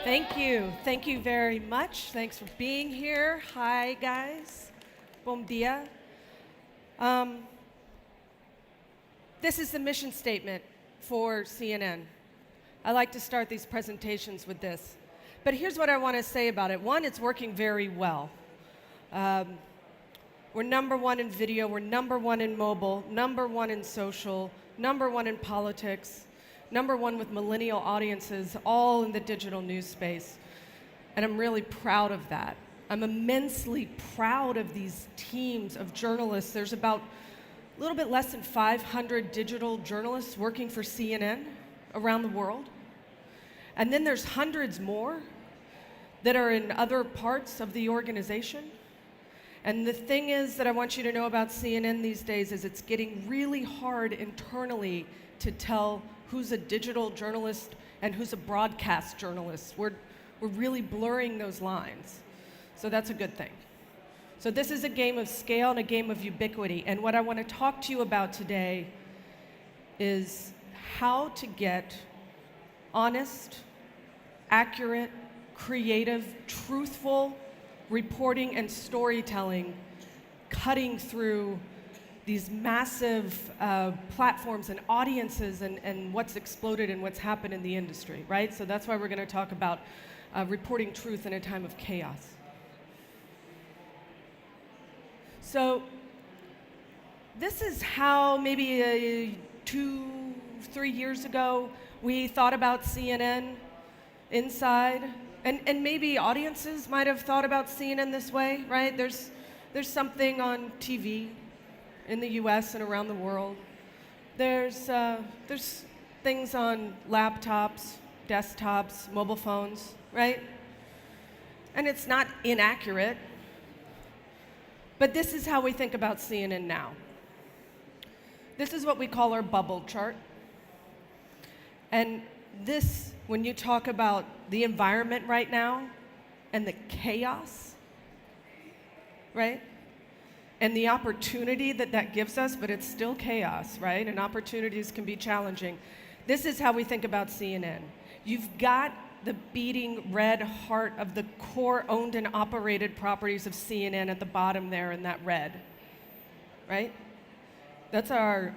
Thank you. Thank you very much. Thanks for being here. Hi, guys. Bom dia. This is the mission statement for CNN. I like to start these presentations with this. But here's what I want to say about it. One, it's working very well. We're number one in video, we're number one in mobile, number one in social, number one in politics, number one with millennial audiences, all in the digital news space. And I'm really proud of that. I'm immensely proud of these teams of journalists. There's about a little bit less than 500 digital journalists working for CNN around the world. And then there's hundreds more that are in other parts of the organization. And the thing is that I want you to know about CNN these days is it's getting really hard internally to tell who's a digital journalist and who's a broadcast journalist. We're really blurring those lines. So that's a good thing. So this is a game of scale and a game of ubiquity. And what I want to talk to you about today is how to get honest, accurate, creative, truthful reporting and storytelling cutting through these massive platforms and audiences and what's exploded and what's happened in the industry, right? So that's why we're going to talk about reporting truth in a time of chaos. So this is how maybe 2-3 years ago we thought about CNN inside. And maybe audiences might have thought about CNN this way, right? There's something on TV in the US and around the world. There's things on laptops, desktops, mobile phones, right? And it's not inaccurate. But this is how we think about CNN now. This is what we call our bubble chart. And this, when you talk about the environment right now and the chaos, right? And the opportunity that gives us, but it's still chaos, right? And opportunities can be challenging. This is how we think about CNN. You've got the beating red heart of the core owned and operated properties of CNN at the bottom there in that red, right? That's our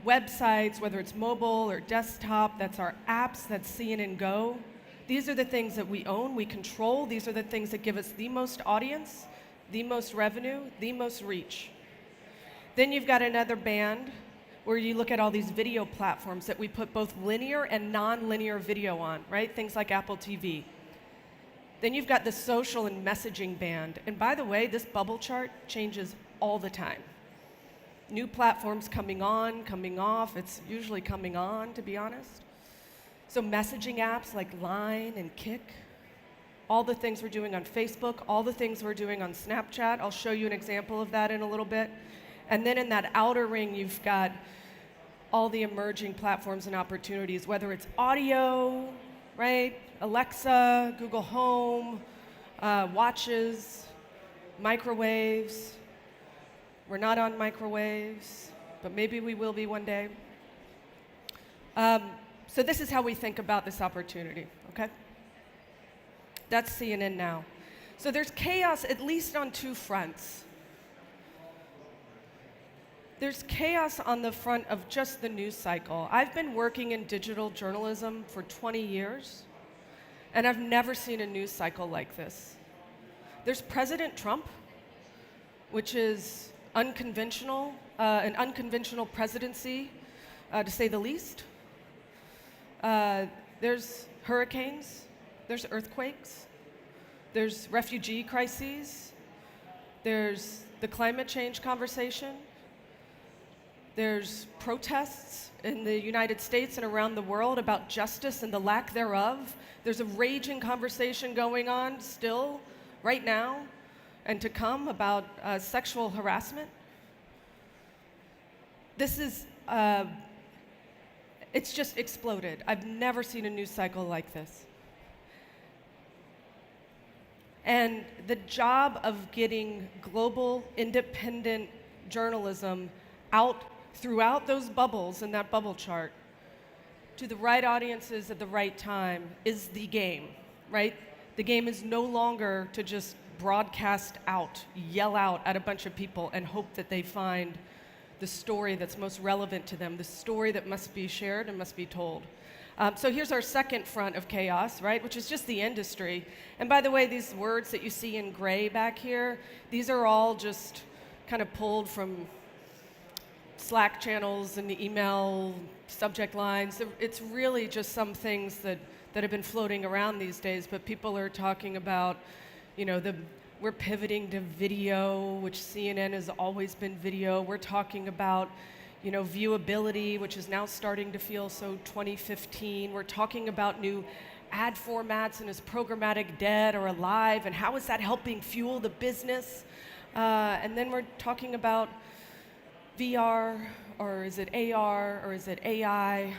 websites, whether it's mobile or desktop, that's our apps, that's CNN Go. These are the things that we own, we control. These are the things that give us the most audience, the most revenue, the most reach. Then you've got another band where you look at all these video platforms that we put both linear and non-linear video on, right? Things like Apple TV. Then you've got the social and messaging band. And by the way, this bubble chart changes all the time. New platforms coming on, coming off. It's usually coming on, to be honest. So messaging apps like Line and Kik, all the things we're doing on Facebook, all the things we're doing on Snapchat. I'll show you an example of that in a little bit. And then in that outer ring, you've got all the emerging platforms and opportunities, whether it's audio, right? Alexa, Google Home, watches, microwaves. We're not on microwaves, but maybe we will be one day. So this is how we think about this opportunity, okay? That's CNN now. So there's chaos at least on two fronts. There's chaos on the front of just the news cycle. I've been working in digital journalism for 20 years, and I've never seen a news cycle like this. There's President Trump, which is unconventional, an unconventional presidency, to say the least. There's hurricanes, there's earthquakes, there's refugee crises, there's the climate change conversation, there's protests in the United States and around the world about justice and the lack thereof. There's a raging conversation going on still, right now, and to come about sexual harassment. This is, it's just exploded. I've never seen a news cycle like this. And the job of getting global, independent journalism out throughout those bubbles in that bubble chart to the right audiences at the right time is the game. right? The game is no longer to just broadcast out, yell out at a bunch of people and hope that they find the story that's most relevant to them, the story that must be shared and must be told. So here's our second front of chaos, right, which is just the industry. And by the way, these words that you see in gray back here, these are all just kind of pulled from Slack channels and the email subject lines. It's really just some things that have been floating around these days, but people are talking about, we're pivoting to video, which CNN has always been video. We're talking about viewability, which is now starting to feel so 2015. We're talking about new ad formats and is programmatic dead or alive, and how is that helping fuel the business? And then we're talking about VR, or is it AR, or is it AI?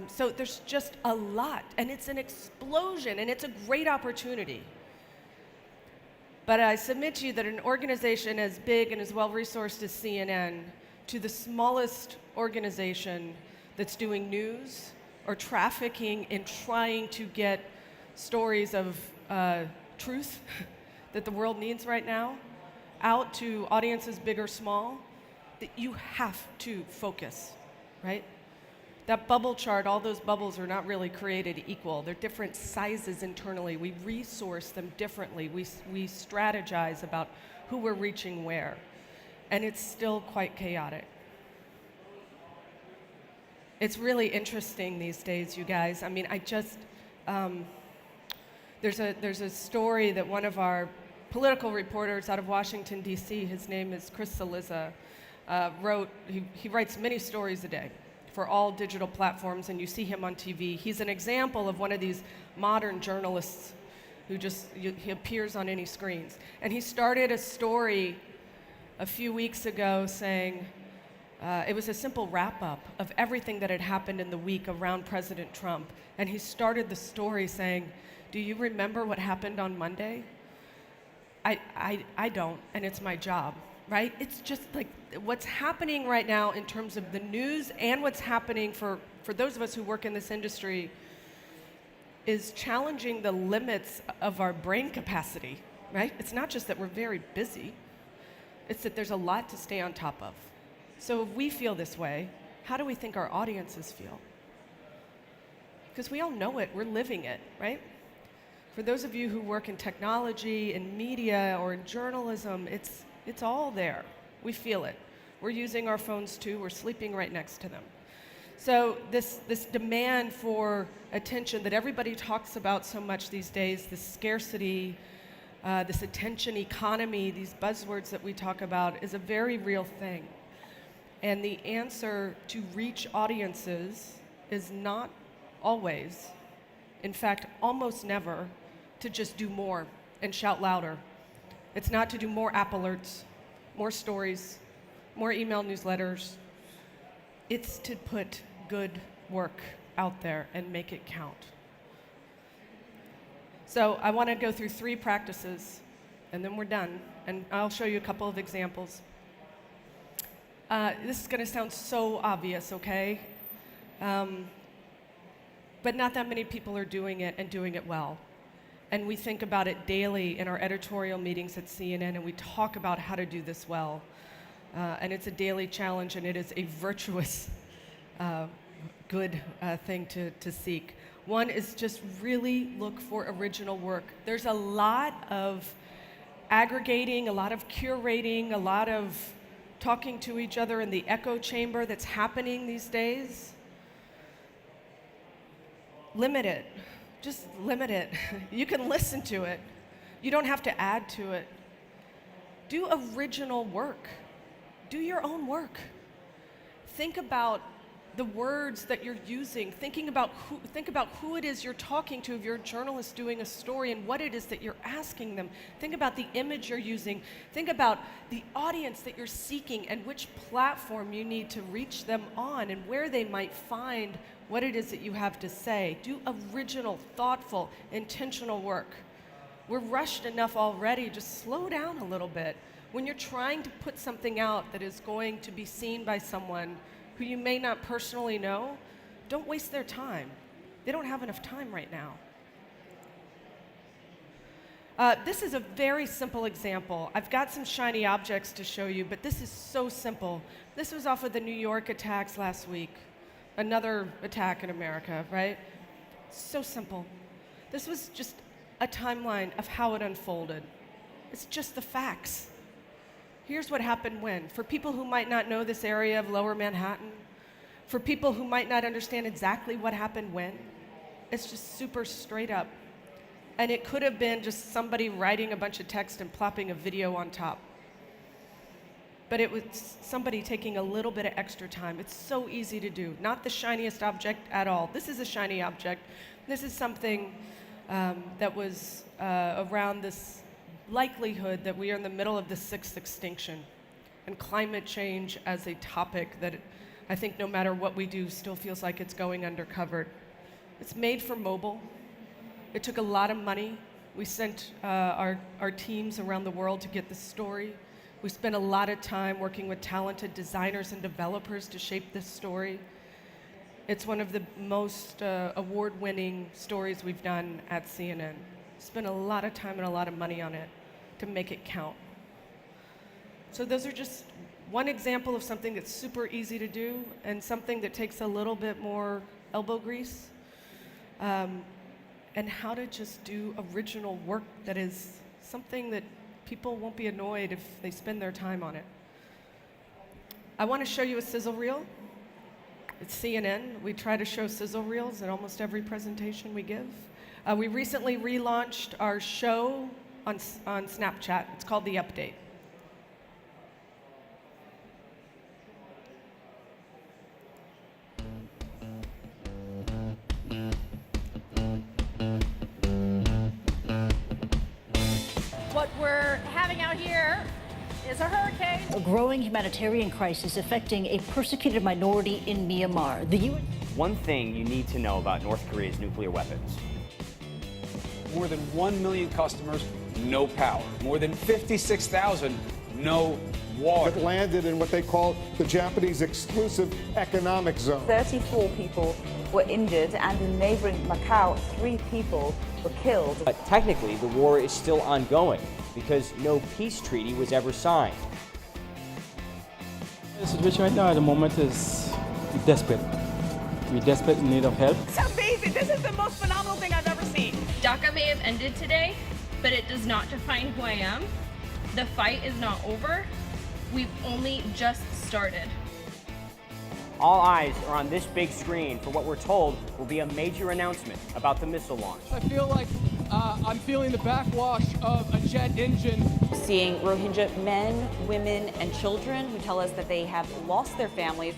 So there's just a lot, and it's an explosion, and it's a great opportunity. But I submit to you that an organization as big and as well-resourced as CNN, to the smallest organization that's doing news or trafficking in trying to get stories of truth that the world needs right now out to audiences big or small, that you have to focus, right? That bubble chart, all those bubbles are not really created equal. They're different sizes internally. We resource them differently. We strategize about who we're reaching where. And it's still quite chaotic. It's really interesting these days, you guys. I mean, there's a story that one of our political reporters out of Washington, D.C., his name is Chris Saliza, wrote. He writes many stories a day for all digital platforms, and you see him on TV. He's an example of one of these modern journalists who he appears on any screens. And he started a story a few weeks ago saying, it was a simple wrap-up of everything that had happened in the week around President Trump. And he started the story saying, do you remember what happened on Monday? I don't, and it's my job, right? It's just like what's happening right now in terms of the news and what's happening for those of us who work in this industry is challenging the limits of our brain capacity, right? It's not just that we're very busy, it's that there's a lot to stay on top of. So if we feel this way, how do we think our audiences feel? Because we all know it, we're living it, right? For those of you who work in technology, in media, or in journalism, it's all there. We feel it. We're using our phones too, we're sleeping right next to them. So this demand for attention that everybody talks about so much these days, this scarcity, this attention economy, these buzzwords that we talk about, is a very real thing. And the answer to reach audiences is not always, in fact, almost never, to just do more and shout louder. It's not to do more app alerts, more stories, more email newsletters. It's to put good work out there and make it count. So I want to go through 3 practices, and then we're done. And I'll show you a couple of examples. This is going to sound so obvious, okay? But not that many people are doing it and doing it well. And we think about it daily in our editorial meetings at CNN, and we talk about how to do this well. And it's a daily challenge, and it is a virtuous, good thing to seek. One is just really look for original work. There's a lot of aggregating, a lot of curating, a lot of talking to each other in the echo chamber that's happening these days. Limit it. Just limit it. You can listen to it. You don't have to add to it. Do original work. Do your own work. Think about the words that you're using. Think about who it is you're talking to if you're a journalist doing a story and what it is that you're asking them. Think about the image you're using. Think about the audience that you're seeking and which platform you need to reach them on and where they might find what it is that you have to say. Do original, thoughtful, intentional work. We're rushed enough already. Just slow down a little bit. When you're trying to put something out that is going to be seen by someone who you may not personally know, don't waste their time. They don't have enough time right now. This is a very simple example. I've got some shiny objects to show you, but this is so simple. This was off of the New York attacks last week. Another attack in America, right? So simple. This was just a timeline of how it unfolded. It's just the facts. Here's what happened when. For people who might not know this area of Lower Manhattan, for people who might not understand exactly what happened when, it's just super straight up. And it could have been just somebody writing a bunch of text and plopping a video on top. But it was somebody taking a little bit of extra time. It's so easy to do. Not the shiniest object at all. This is a shiny object. This is something that was around this likelihood that we are in the middle of the sixth extinction, and climate change as a topic that I think no matter what we do still feels like it's going undercovered. It's made for mobile. It took a lot of money. We sent our teams around the world to get this story. We spent a lot of time working with talented designers and developers to shape this story. It's one of the most award-winning stories we've done at CNN. Spent a lot of time and a lot of money on it to make it count. So those are just one example of something that's super easy to do and something that takes a little bit more elbow grease. And how to just do original work that is something that people won't be annoyed if they spend their time on it. I want to show you a Sizzle Reel. It's CNN. We try to show Sizzle Reels in almost every presentation we give. We recently relaunched our show on Snapchat. It's called The Update. What we're having out here is a hurricane. A growing humanitarian crisis affecting a persecuted minority in Myanmar. The UN. One thing you need to know about North Korea's nuclear weapons. More than 1 million customers, no power. More than 56,000, no water. It landed in what they call the Japanese exclusive economic zone. 34 people were injured, and in neighboring Macau, 3 people were killed. But technically, the war is still ongoing because no peace treaty was ever signed. The situation right now at the moment is desperate. We're desperate in need of help. It's amazing. This is the most phenomenal thing I've ever seen. DACA may have ended today, but it does not define who I am. The fight is not over. We've only just started. All eyes are on this big screen for what we're told will be a major announcement about the missile launch. I feel like I'm feeling the backwash of a jet engine. Seeing Rohingya men, women, and children who tell us that they have lost their families.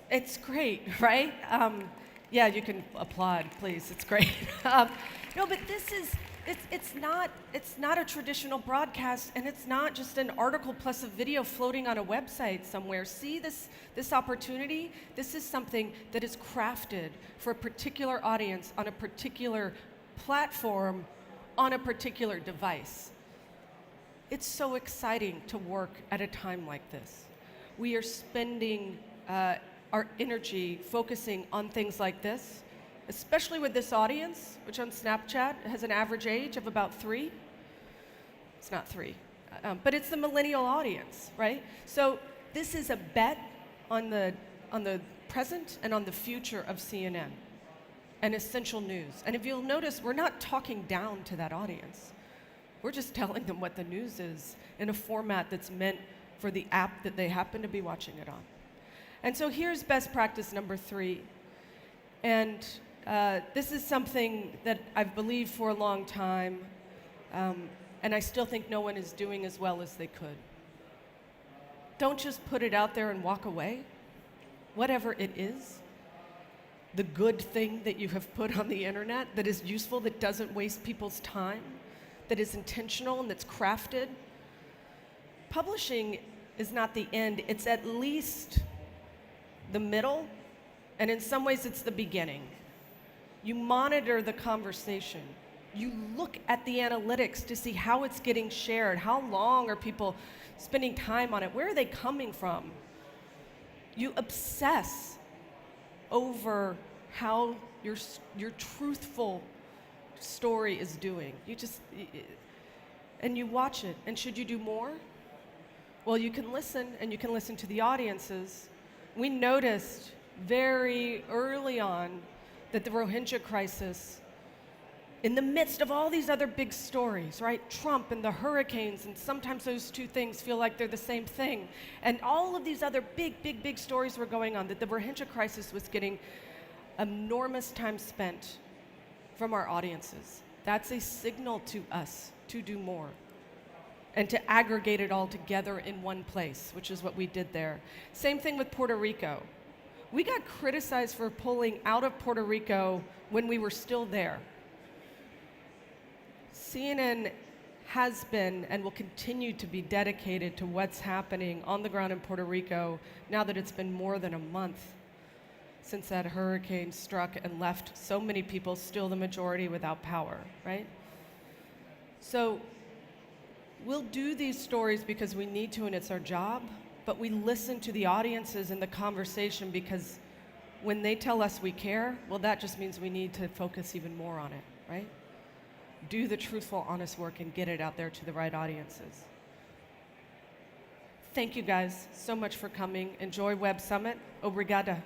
It's great, right? Yeah, you can applaud, please. It's great. No, but this is, it's not a traditional broadcast, and it's not just an article plus a video floating on a website somewhere. See this opportunity? This is something that is crafted for a particular audience on a particular platform on a particular device. It's so exciting to work at a time like this. We are spending our energy focusing on things like this, especially with this audience, which on Snapchat has an average age of about 3. It's not 3, but it's the millennial audience, right? So this is a bet on the present and on the future of CNN and essential news. And if you'll notice, we're not talking down to that audience. We're just telling them what the news is in a format that's meant for the app that they happen to be watching it on. And so here's best practice number 3. And this is something that I've believed for a long time, and I still think no one is doing as well as they could. Don't just put it out there and walk away. Whatever it is, the good thing that you have put on the internet that is useful, that doesn't waste people's time, that is intentional and that's crafted, publishing is not the end. It's at least the middle, and in some ways it's the beginning. You monitor the conversation. You look at the analytics to see how it's getting shared. How long are people spending time on it? Where are they coming from? You obsess over how your truthful story is doing. And you watch it. And should you do more? Well, you can listen, and you can listen to the audiences. We noticed very early on that the Rohingya crisis, in the midst of all these other big stories, right? Trump and the hurricanes, and sometimes those two things feel like they're the same thing. And all of these other big stories were going on, that the Rohingya crisis was getting enormous time spent from our audiences. That's a signal to us to do more and to aggregate it all together in one place, which is what we did there. Same thing with Puerto Rico. We got criticized for pulling out of Puerto Rico when we were still there. CNN has been and will continue to be dedicated to what's happening on the ground in Puerto Rico now that it's been more than a month since that hurricane struck and left so many people, still the majority, without power, right? So we'll do these stories because we need to and it's our job, but we listen to the audiences in the conversation because when they tell us we care, well, that just means we need to focus even more on it, right? Do the truthful, honest work and get it out there to the right audiences. Thank you guys so much for coming. Enjoy Web Summit. Obrigada.